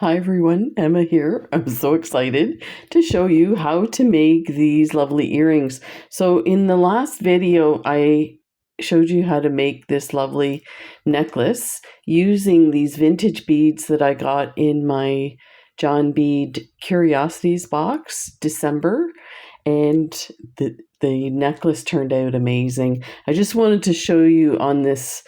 Hi everyone, Emma here. I'm so excited to show you how to make these lovely earrings. So in the last video, I showed you how to make this lovely necklace using these vintage beads that I got in my John Bead Curiosities box, December, and the necklace turned out amazing. I just wanted to show you on this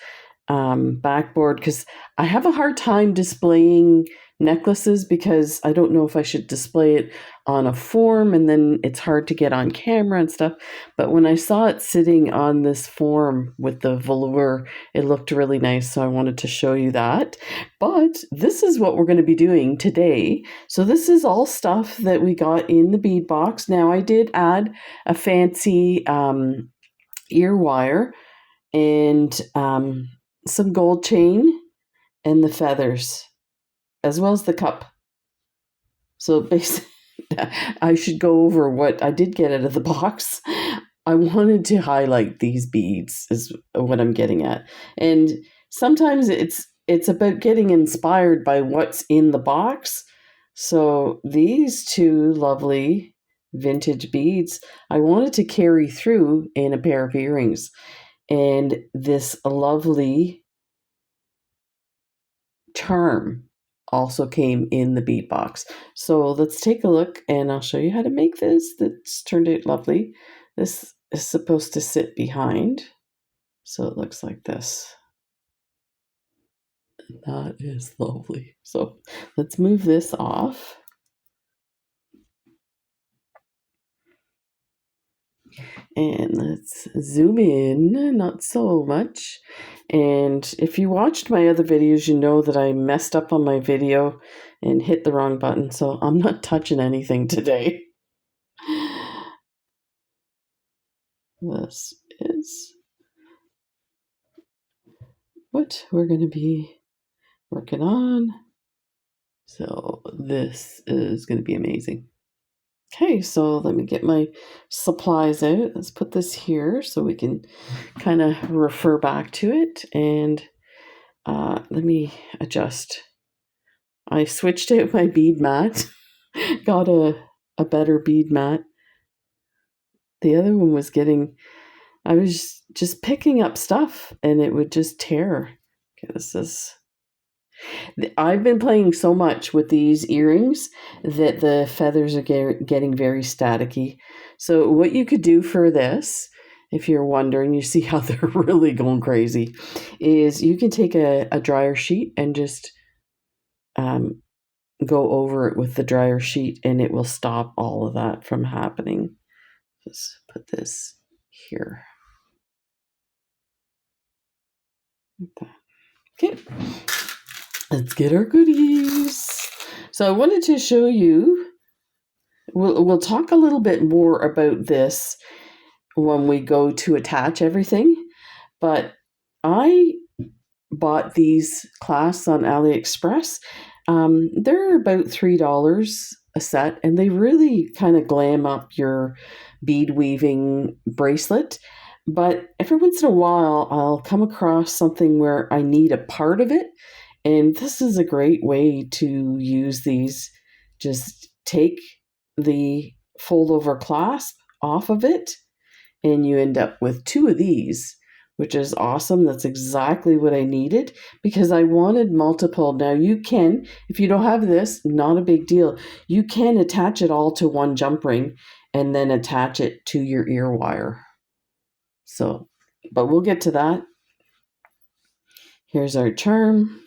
backboard because I have a hard time displaying necklaces because I don't know if I should display it on a form and then it's hard to get on camera and stuff. But when I saw it sitting on this form with the velour, it looked really nice. So I wanted to show you that. But this is what we're going to be doing today. So this is all stuff that we got in the bead box. Now I did add a fancy ear wire and some gold chain and the feathers, as well as the cup. So basically, I should go over what I did get out of the box. I wanted to highlight these beads is what I'm getting at. And sometimes it's about getting inspired by what's in the box. So these two lovely vintage beads, I wanted to carry through in a pair of earrings. And this lovely charm also came in the bead box. So let's take a look and I'll show you how to make this. That's turned out lovely. This is supposed to sit behind. So it looks like this. That is lovely. So let's move this off. And let's zoom in, not so much. And if you watched my other videos, you know that I messed up on my video and hit the wrong button. So I'm not touching anything today. This is what we're going to be working on. So this is going to be amazing. Okay, so let me get my supplies out. Let's put this here so we can kind of refer back to it. And let me adjust. I switched out my bead mat, got a better bead mat. The other one was I was just picking up stuff and it would just tear. Okay, I've been playing so much with these earrings that the feathers are getting very staticky. So what you could do for this, if you're wondering, you see how they're really going crazy, is you can take a dryer sheet and just go over it with the dryer sheet and it will stop all of that from happening. Let's put this here. Like that. Okay. Let's get our goodies. So I wanted to show you, we'll talk a little bit more about this when we go to attach everything, but I bought these clasps on AliExpress. They're about $3 a set, and they really kind of glam up your bead weaving bracelet. But every once in a while, I'll come across something where I need a part of it. And this is a great way to use these. Just take the fold over clasp off of it and you end up with two of these, which is awesome. That's exactly what I needed because I wanted multiple. Now you can, if you don't have this, not a big deal. You can attach it all to one jump ring and then attach it to your ear wire. So, but we'll get to that. Here's our charm.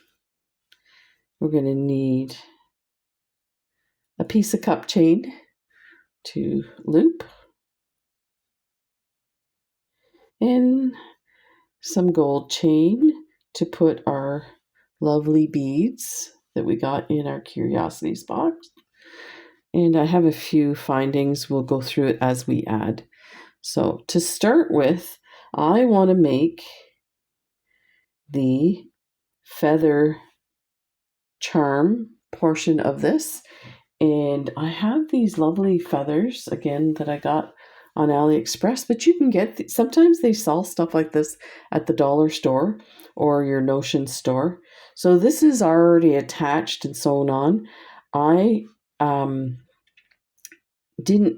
We're going to need a piece of cup chain to loop and some gold chain to put our lovely beads that we got in our Curiosities box. And I have a few findings. We'll go through it as we add. So to start with, I want to make the feather charm portion of this, and I have these lovely feathers again that I got on AliExpress, but you can get sometimes they sell stuff like this at the dollar store or your Notion store. So this is already attached and sewn on. I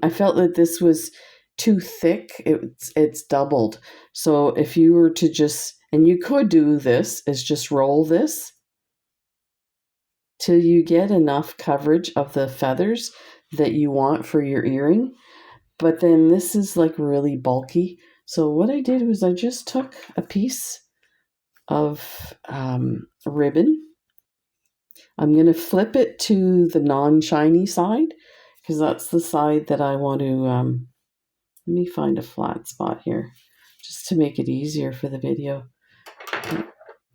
I felt that this was too thick. It's doubled. So if you were to just, and you could do this, is just roll this till you get enough coverage of the feathers that you want for your earring. But then this is like really bulky. So what I did was I just took a piece of ribbon. I'm going to flip it to the non-shiny side because that's the side that I want to, let me find a flat spot here just to make it easier for the video.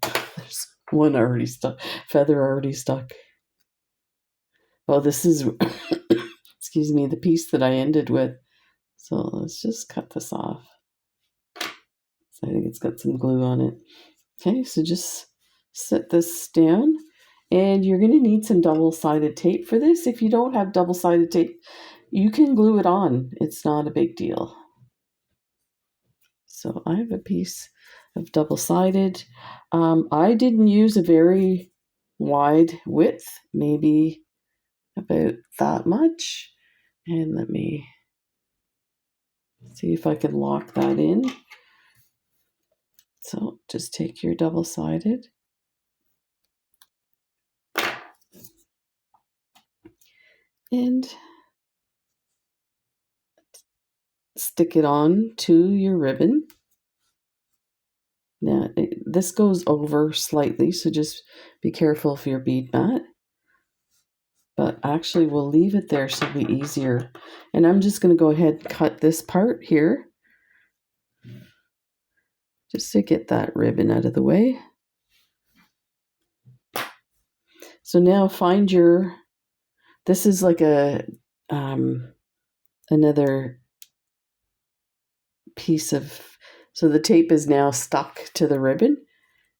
There's one already stuck, feather already stuck. Oh, this is, excuse me, the piece that I ended with. So let's just cut this off. So I think it's got some glue on it. Okay, so just set this down. And you're going to need some double-sided tape for this. If you don't have double-sided tape, you can glue it on. It's not a big deal. So I have a piece of double-sided. I didn't use a very wide width, maybe about that much. And let me see if I can lock that in. So just take your double-sided and stick it on to your ribbon. Now, this goes over slightly, so just be careful of your bead mat. But actually, we'll leave it there so it'll be easier. And I'm just going to go ahead and cut this part here, just to get that ribbon out of the way. So now find your, this is like a, another piece of, so the tape is now stuck to the ribbon.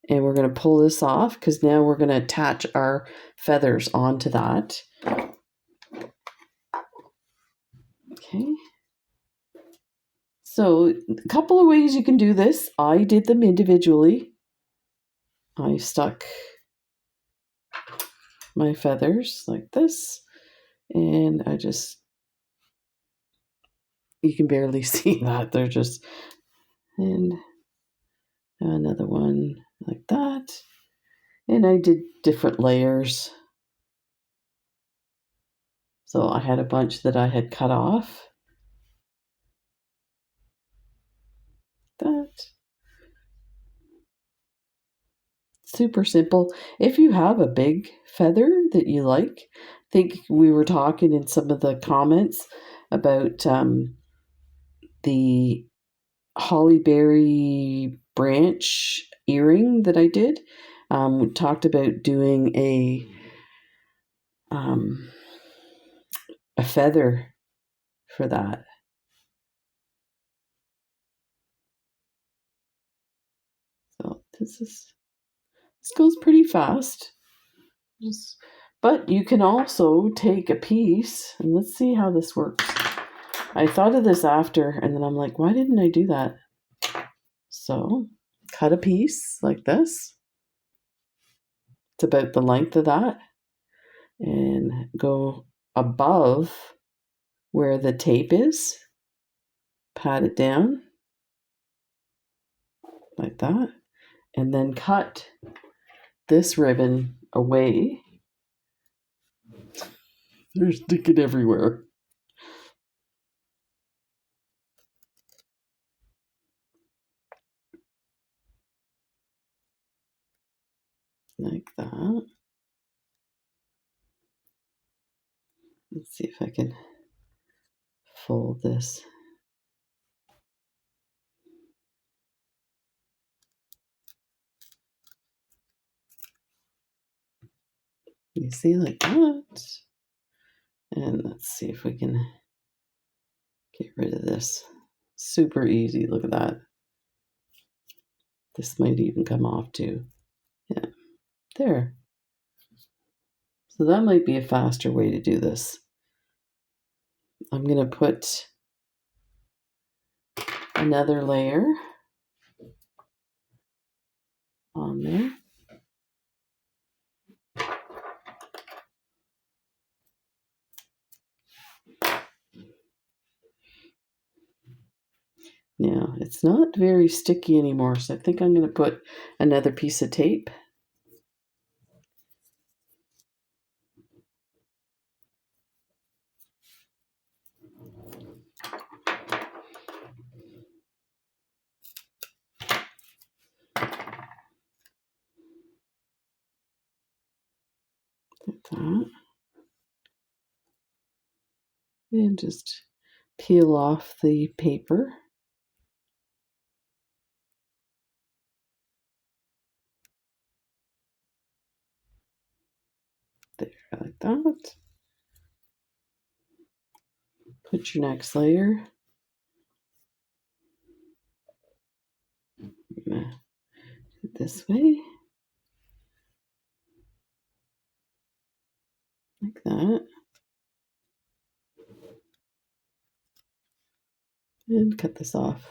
And we're going to pull this off because now we're going to attach our feathers onto that. Okay. So a couple of ways you can do this. I did them individually. I stuck my feathers like this. And I just, you can barely see that. They're just, and another one like that. And I did different layers. So I had a bunch that I had cut off. That. Super simple. If you have a big feather that you like, I think we were talking in some of the comments about the hollyberry branch earring that I did. We talked about doing a feather for that. So this goes pretty fast. But you can also take a piece, and let's see how this works. I thought of this after, and then I'm like, why didn't I do that? So cut a piece like this. It's about the length of that. And go above where the tape is. Pat it down like that. And then cut this ribbon away. They're sticking everywhere. Like that. Let's see if I can fold this. You see, like that. And let's see if we can get rid of this. Super easy. Look at that. This might even come off too. Yeah, there. So that might be a faster way to do this. I'm going to put another layer on there. Now, it's not very sticky anymore, so I think I'm going to put another piece of tape. Like that. And just peel off the paper. There, like that. Put your next layer. This way. Like that. And cut this off.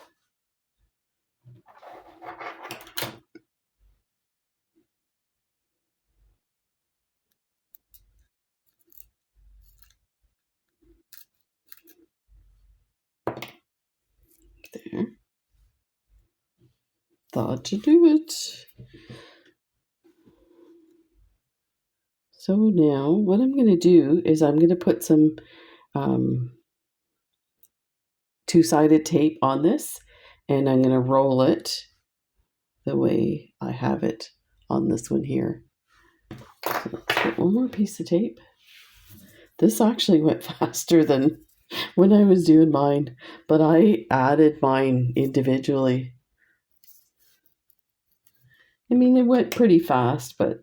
There. Thought to do it. So now what I'm going to do is I'm going to put some two-sided tape on this, and I'm going to roll it the way I have it on this one here. So let's get one more piece of tape. This actually went faster than when I was doing mine, but I added mine individually. I mean, it went pretty fast, but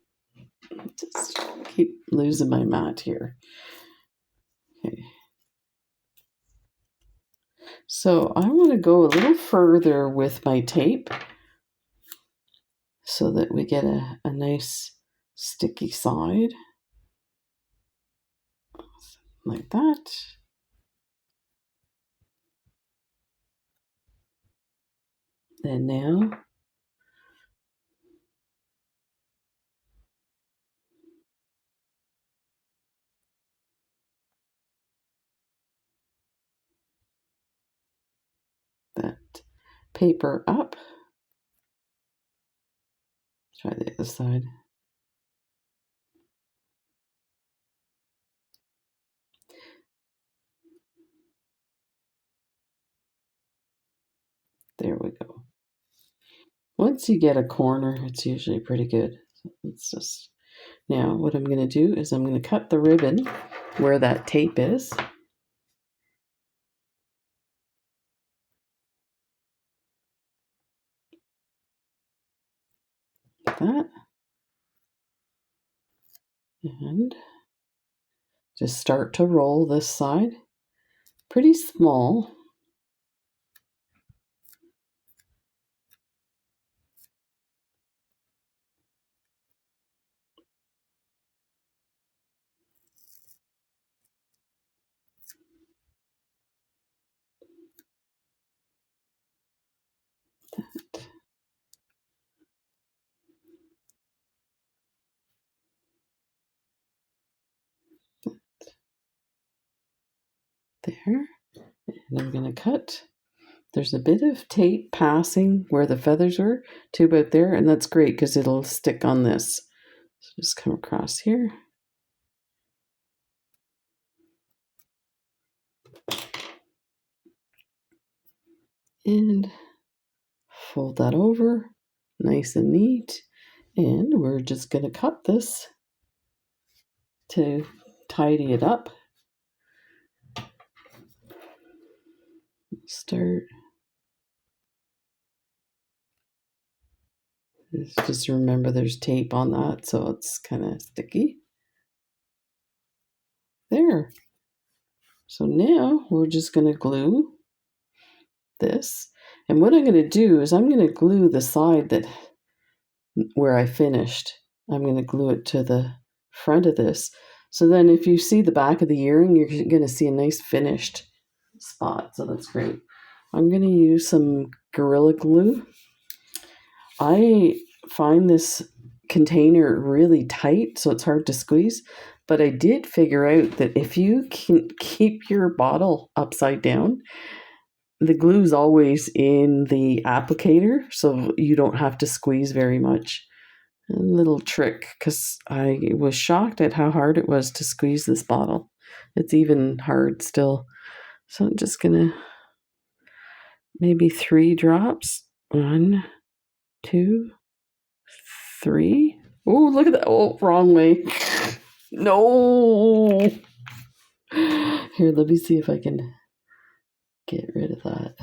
just keep losing my mat here. Okay. So I want to go a little further with my tape so that we get a nice sticky side. Like that. And now that paper up. Try the other side. There we go. Once you get a corner, it's usually pretty good. So let's just, now what I'm going to do is I'm going to cut the ribbon where that tape is. Like that. And just start to roll this side. Pretty small. There. And I'm going to cut. There's a bit of tape passing where the feathers were to about there, and that's great because it'll stick on this. So just come across here. And fold that over, nice and neat. And we're just going to cut this to tidy it up. Start. Just remember there's tape on that, so it's kind of sticky. There. So now we're just going to glue this. And what I'm going to do is I'm going to glue the side that where I finished. I'm going to glue it to the front of this. So then if you see the back of the earring, you're going to see a nice finished spot. So that's great. I'm going to use some Gorilla Glue. I find this container really tight, so it's hard to squeeze. But I did figure out that if you can keep your bottle upside down, the glue's always in the applicator, so you don't have to squeeze very much. A little trick, because I was shocked at how hard it was to squeeze this bottle. It's even hard still. So I'm just gonna maybe 3 drops. 1, 2, 3. Oh, look at that. Oh, wrong way. No. Here, let me see if I can get rid of that.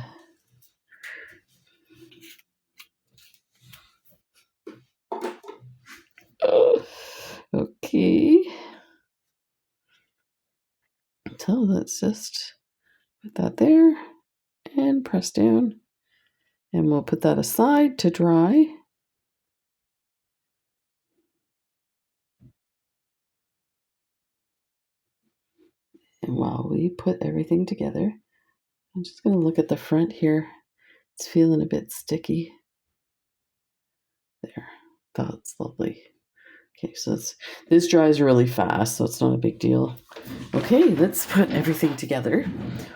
Oh, okay. So let's just put that there and press down. And we'll put that aside to dry. And while we put everything together, I'm just going to look at the front here. It's feeling a bit sticky. There, that's lovely. Okay, so this dries really fast, so it's not a big deal. Okay, let's put everything together.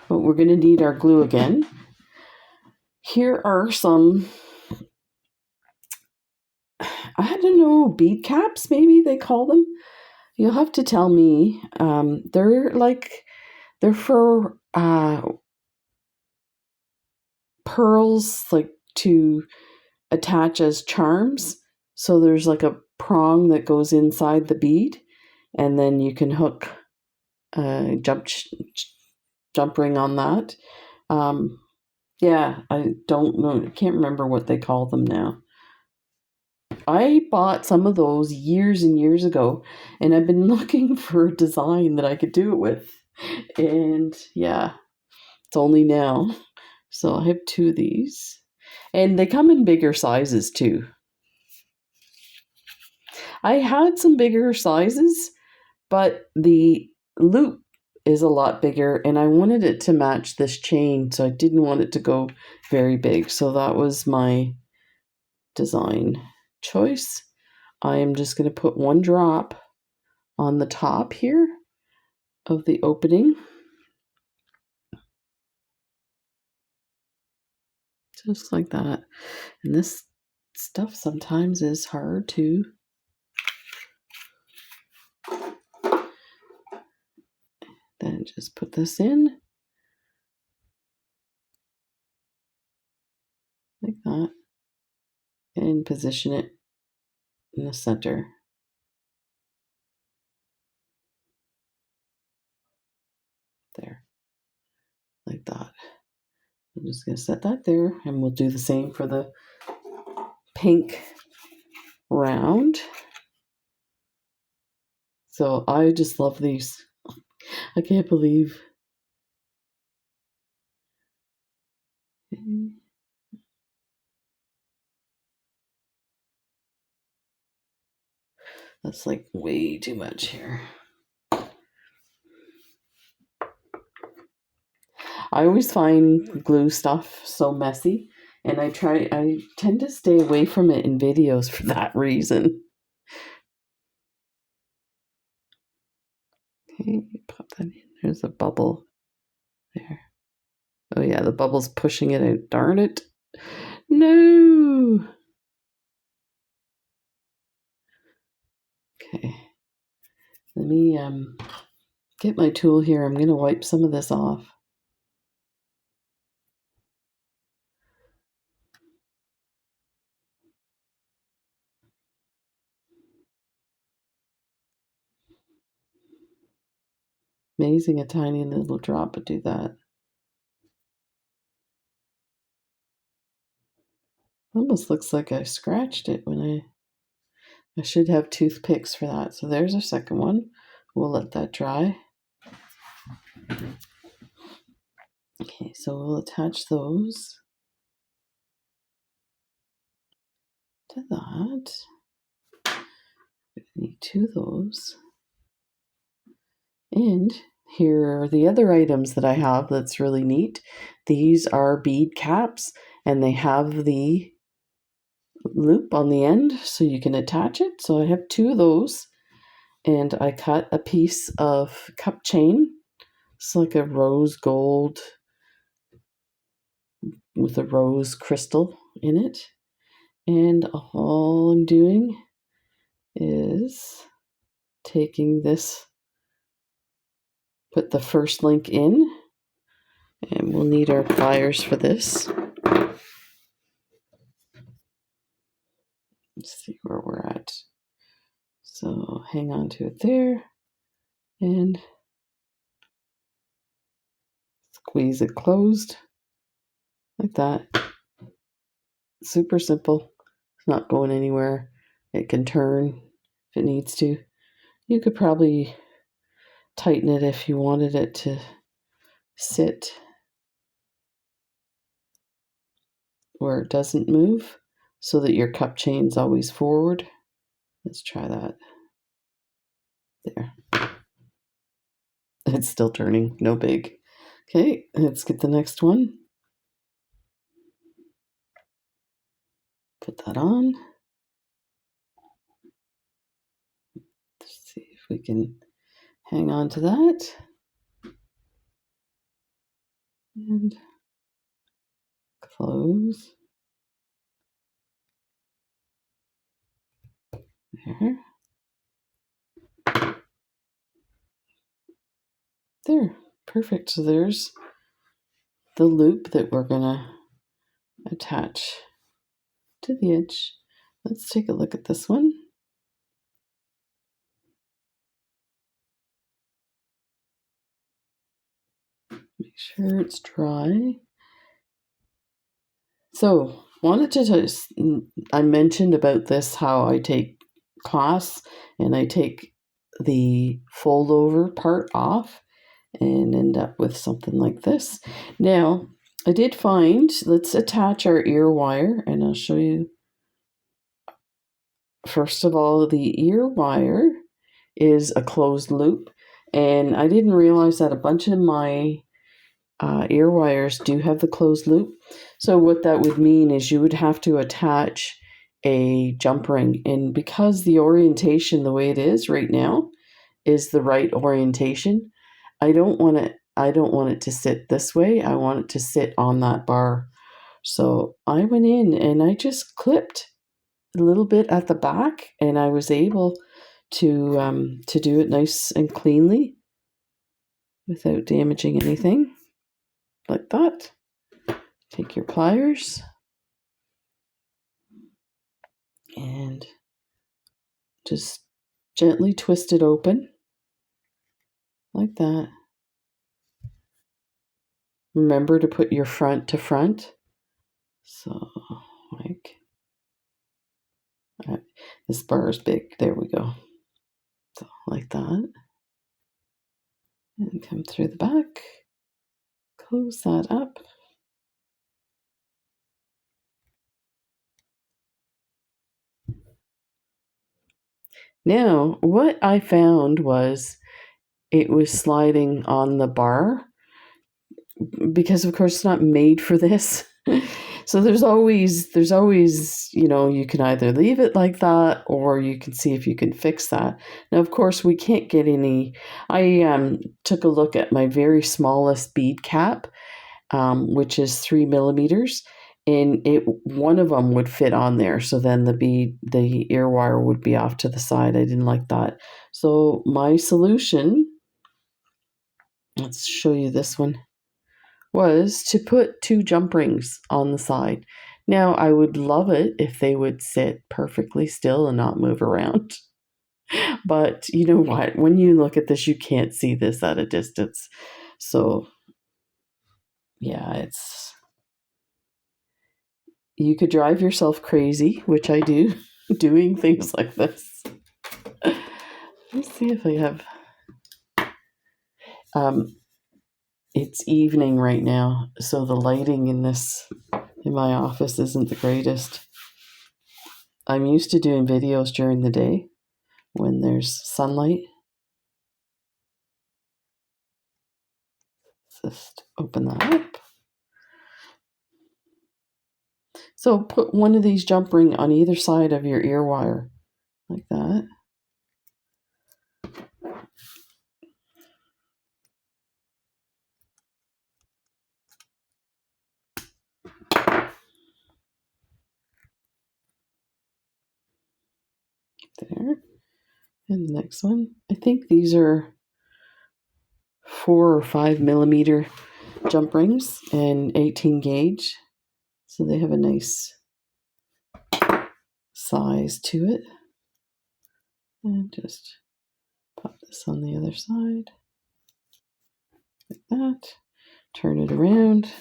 Well, we're going to need our glue again. Here are some, I don't know, bead caps, maybe they call them. You'll have to tell me. They're for pearls, like to attach as charms. So there's like a prong that goes inside the bead, and then you can hook a jump ring on that. Yeah, I don't know. I can't remember what they call them now. I bought some of those years and years ago, and I've been looking for a design that I could do it with. And yeah, it's only now. So I have 2 of these. And they come in bigger sizes too. I had some bigger sizes, but the loop is a lot bigger, and I wanted it to match this chain, so I didn't want it to go very big. So that was my design choice. I am just going to put 1 drop on the top here of the opening. Just like that. And this stuff sometimes is hard to then just put this in like that and position it in the center. There, like that. I'm just going to set that there, and we'll do the same for the pink round. So I just love these. I can't believe. That's like way too much here. I always find glue stuff so messy, and I tend to stay away from it in videos for that reason. Okay, pop that in. There's a bubble there. Oh yeah, the bubble's pushing it out. Darn it. No. Okay. Let me get my tool here. I'm going to wipe some of this off. Amazing, a tiny little drop would do that. Almost looks like I scratched it when I should have toothpicks for that. So there's our second one. We'll let that dry. Okay, so we'll attach those to that. We need 2 of those. And here are the other items that I have that's really neat. These are bead caps, and they have the loop on the end so you can attach it. So I have 2 of those, and I cut a piece of cup chain. It's like a rose gold with a rose crystal in it. And all I'm doing is taking this, put the first link in, and we'll need our pliers for this. Let's see where we're at. So hang on to it there and squeeze it closed like that. Super simple. It's not going anywhere. It can turn if it needs to. You could probably tighten it if you wanted it to sit where it doesn't move so that your cup chain's always forward. Let's try that. There. It's still turning, no big. Okay, let's get the next one. Put that on. Let's see if we can hang on to that. And close. There. There. Perfect. So there's the loop that we're gonna attach to the edge. Let's take a look at this one. Make sure it's dry. So, wanted to I mentioned about this, how I take cloths and I take the fold over part off and end up with something like this. Now, I did find, let's attach our ear wire and I'll show you. First of all, the ear wire is a closed loop, and I didn't realize that a bunch of my ear wires do have the closed loop. So what that would mean is you would have to attach a jump ring, and because the orientation the way it is right now is the right orientation, I don't want it to sit this way. I want it to sit on that bar. So I went in and I just clipped a little bit at the back, and I was able to do it nice and cleanly without damaging anything, like that. Take your pliers and just gently twist it open like that. Remember to put your front to front. So like this bar is big. There we go. So like that. And come through the back. Close that up. Now, what I found was it was sliding on the bar because, of course, it's not made for this. So there's always, you can either leave it like that or you can see if you can fix that. Now, of course, we can't get any. I took a look at my very smallest bead cap, which is 3 millimeters, and one of them would fit on there. So then the ear wire would be off to the side. I didn't like that. So my solution, let's show you this one, was to put 2 jump rings on the side. Now, I would love it if they would sit perfectly still and not move around. But you know what? When you look at this, you can't see this at a distance. So, yeah, you could drive yourself crazy, which I do, doing things like this. Let's see if I have... it's evening right now, so the lighting in my office isn't the greatest. I'm used to doing videos during the day when there's sunlight. Just open that up. So put one of these jump ring on either side of your ear wire, like that. There. And the next one. I think these are 4 or 5 millimeter jump rings and 18 gauge. So they have a nice size to it. And just pop this on the other side. Like that. Turn it around.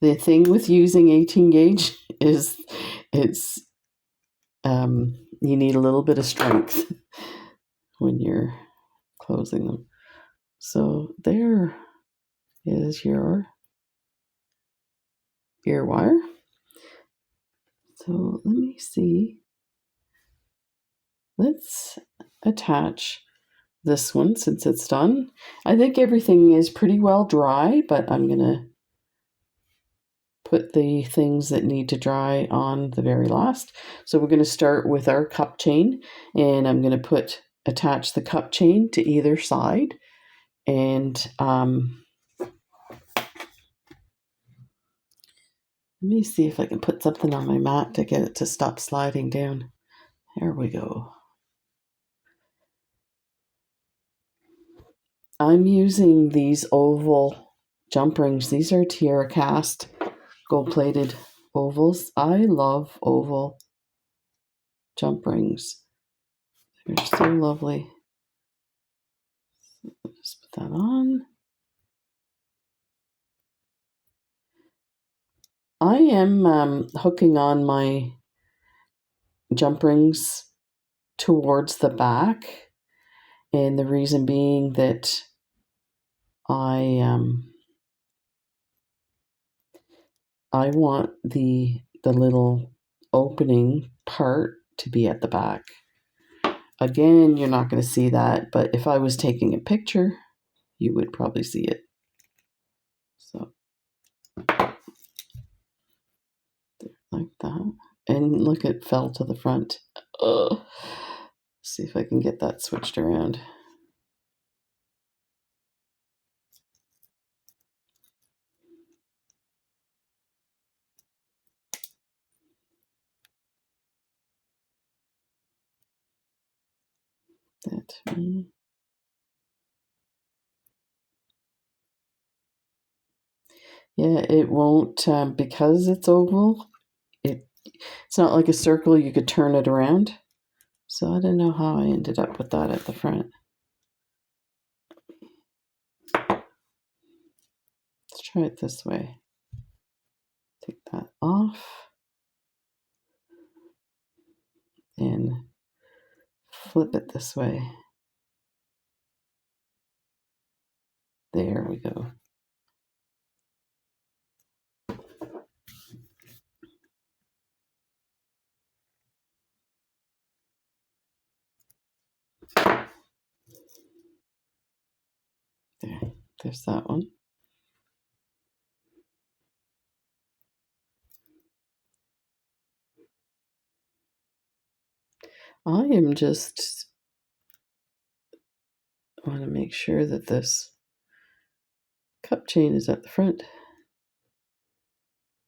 The thing with using 18 gauge is it's you need a little bit of strength when you're closing them. So there is your ear wire. So let me see. Let's attach this one since it's done. I think everything is pretty well dry, but I'm gonna put the things that need to dry on the very last. So we're going to start with our cup chain, and I'm going to attach the cup chain to either side. And let me see if I can put something on my mat to get it to stop sliding down. There we go. I'm using these oval jump rings. These are Tiara cast gold-plated ovals. I love oval jump rings. They're so lovely. Just put that on. I am hooking on my jump rings towards the back, and the reason being that I want the little opening part to be at the back. Again, you're not going to see that, but if I was taking a picture, you would probably see it. So, like that. And look, it fell to the front. Ugh. See if I can get that switched around. That yeah, it won't because it's oval. It's not like a circle. You could turn it around. So I don't know how I ended up with that at the front. Let's try it this way. Take that off and flip it this way. There we go. There's that one. I am just want to make sure that this cup chain is at the front.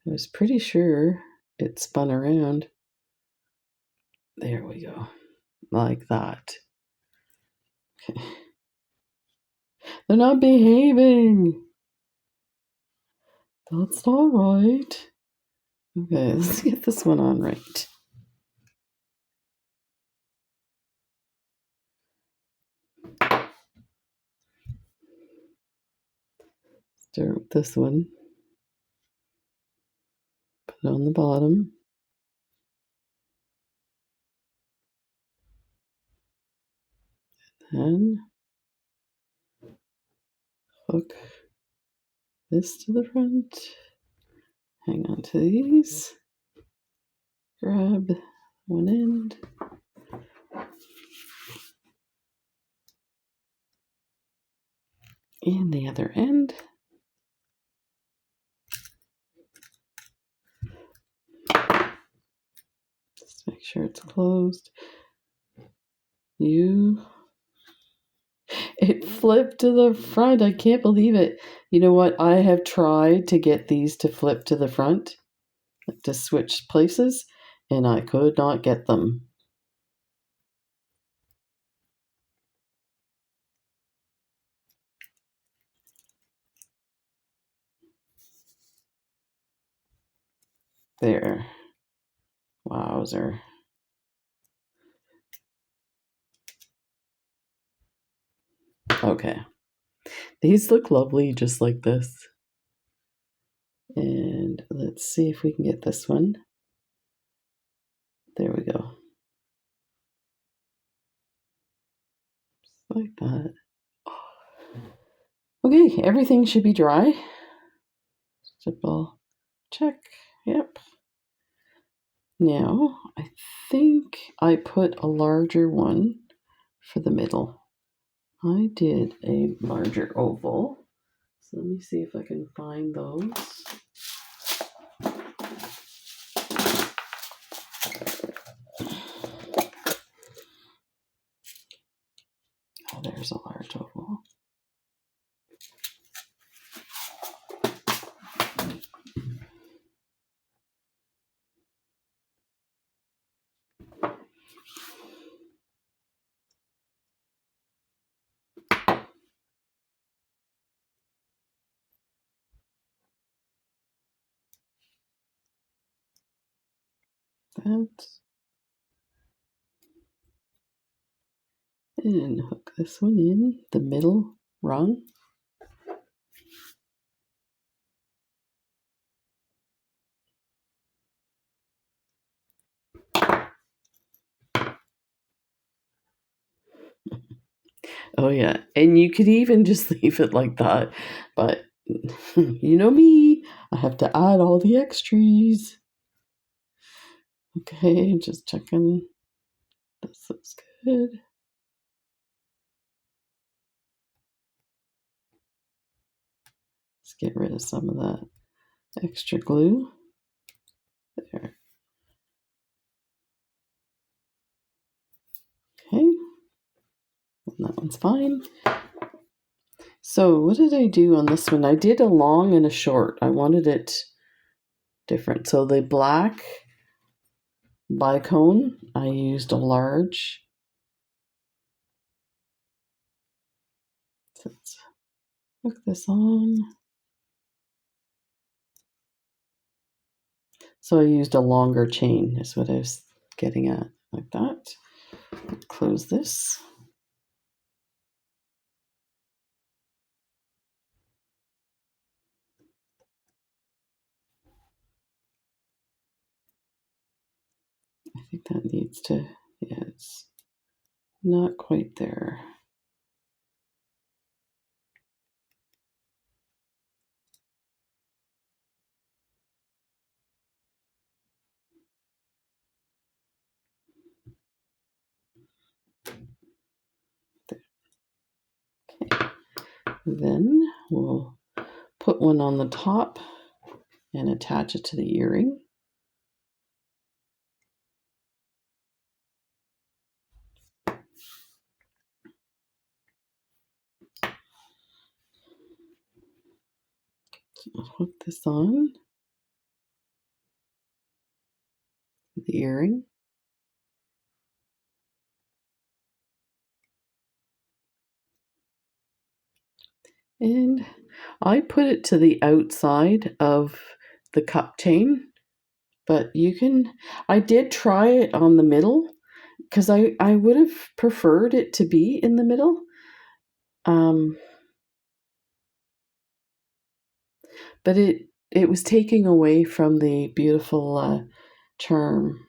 I was pretty sure it spun around. There we go. Like that. Okay. They're not behaving. That's not right. Okay, let's get this one on right. Start with this one. Put it on the bottom. And hook this to the front. Hang on to these. Grab one end. And the other end. Just make sure it's closed. It flipped to the front. I can't believe it. You know what? I have tried to get these to flip to the front, to switch places, and I could not get them. There. Wowzer. Okay. These look lovely just like this. And let's see if we can get this one. There we go. Just like that. Okay, everything should be dry. Stipple check. Yep. Now, I think I put a larger one for the middle. I did a larger oval. So let me see if I can find those. Oh, there's a large oval. That. And hook this one in the middle rung. Oh yeah, and you could even just leave it like that, but you know me, I have to add all the extras. Okay, just checking. This looks good. Let's get rid of some of that extra glue. There. Okay, and that one's fine. So what did I do on this one? I did a long and a short. I wanted it different. So the black bicone, I used a large. So let's hook this on. So I used a longer chain is what I was getting at, like that. Close this. I think that needs to, yeah, it's not quite there. Okay. Then we'll put one on the top and attach it to the earring. So I'll hook this on the earring. And I put it to the outside of the cup chain, but you can, I did try it on the middle because I would have preferred it to be in the middle. But it was taking away from the beautiful charm.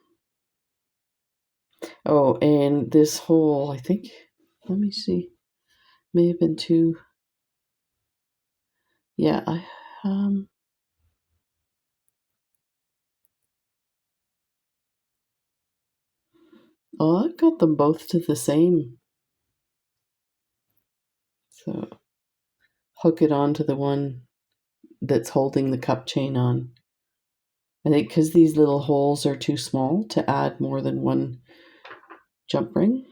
Oh, and this hole, I think, let me see, may have been too, yeah, oh, I've got them both to the same. So hook it onto the one that's holding the cup chain on. I think because these little holes are too small to add more than one jump ring.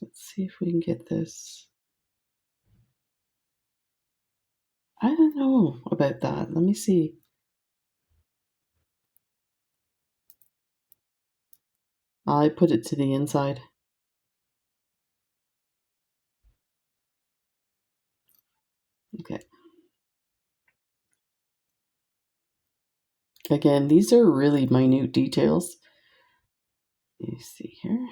Let's see if we can get this. I don't know about that. Let me see. I put it to the inside. Okay. Again, these are really minute details. You see here.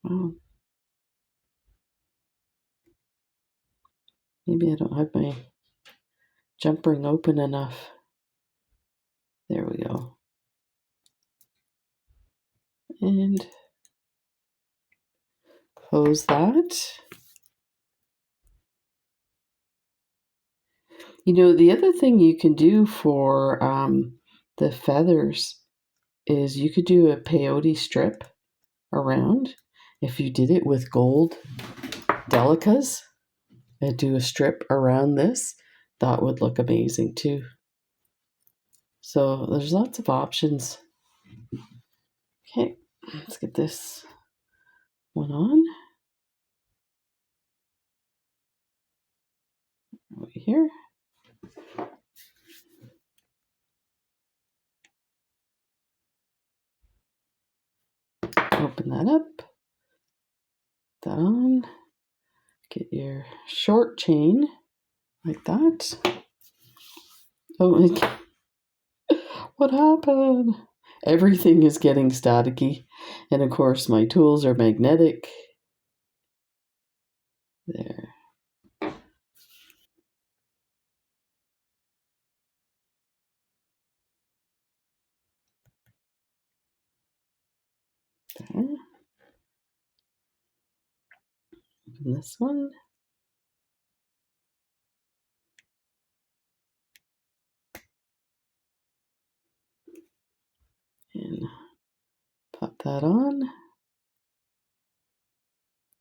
Wow. Maybe I don't have my jump ring open enough. There we go. And close that. You know, the other thing you can do for the feathers is you could do a peyote strip around. If you did it with gold delicas and do a strip around this, that would look amazing too. So there's lots of options. Okay, let's get this one on. Over here. Open that up. That on. Get your short chain like that. Oh, what happened? Everything is getting staticky. And of course, my tools are magnetic. There. There. Open this one. And pop that on.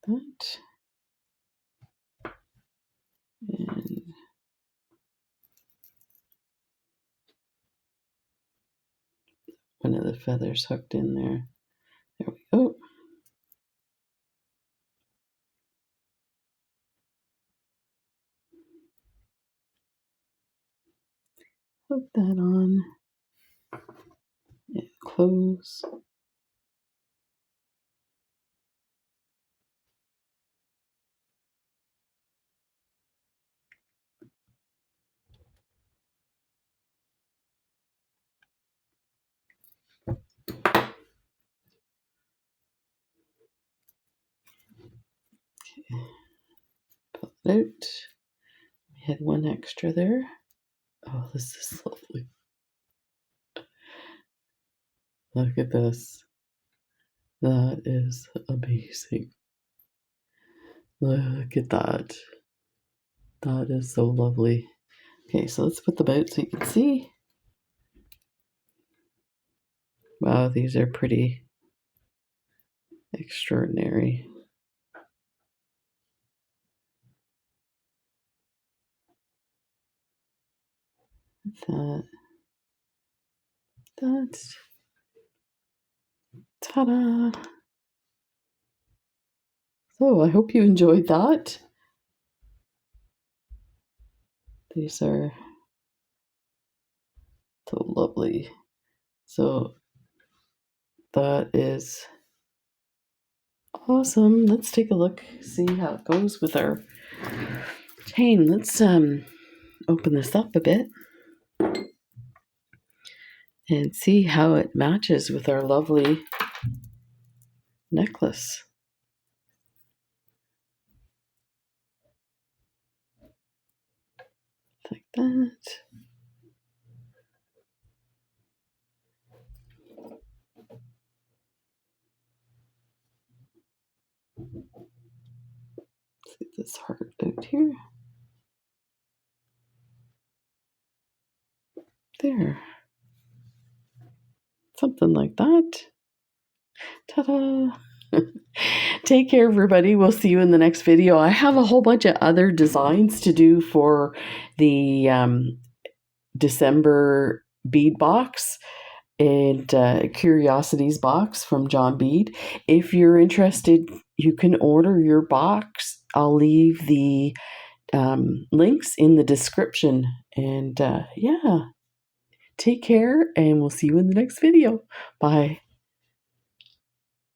That. And one of the feathers hooked in there. There we go. Hook that on. And close. Pull it out. We had one extra there. Oh, this is lovely. Look at this. That is amazing. Look at that. That is so lovely. Okay, so let's put them out so you can see. Wow, these are pretty extraordinary. That. Ta-da! So I hope you enjoyed that. These are so lovely. So that is awesome. Let's take a look, see how it goes with our chain. Let's open this up a bit and see how it matches with our lovely necklace. Like that. Let's get this heart out here. There. Something like that. Ta-da! Take care, everybody. We'll see you in the next video. I have a whole bunch of other designs to do for the December bead box and Curiosities box from John Bead. If you're interested, you can order your box. I'll leave the links in the description. And yeah, take care, and we'll see you in the next video. Bye.